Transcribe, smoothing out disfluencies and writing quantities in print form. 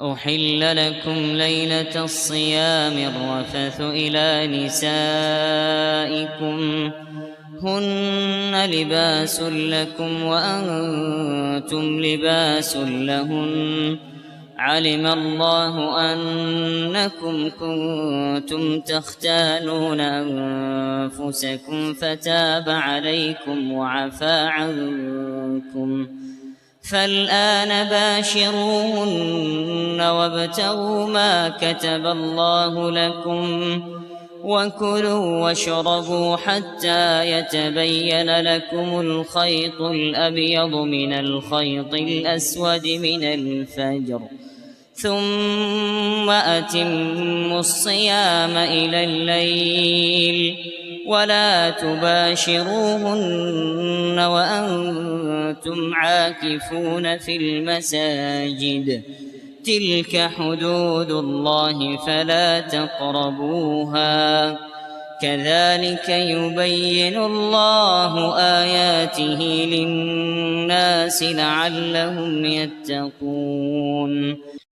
أحل لكم ليلة الصيام الرفث إلى نسائكم هن لباس لكم وأنتم لباس لهن علم الله أنكم كنتم تختانون أنفسكم فتاب عليكم وعفى عنكم فالآن باشروهن وابتغوا ما كتب الله لكم وكلوا واشربوا حتى يتبين لكم الخيط الأبيض من الخيط الأسود من الفجر ثم أتموا الصيام إلى الليل ولا تباشروهن وأنتم عاكفون في المساجد تلك حدود الله فلا تقربوها كذلك يبين الله آياته للناس لعلهم يتقون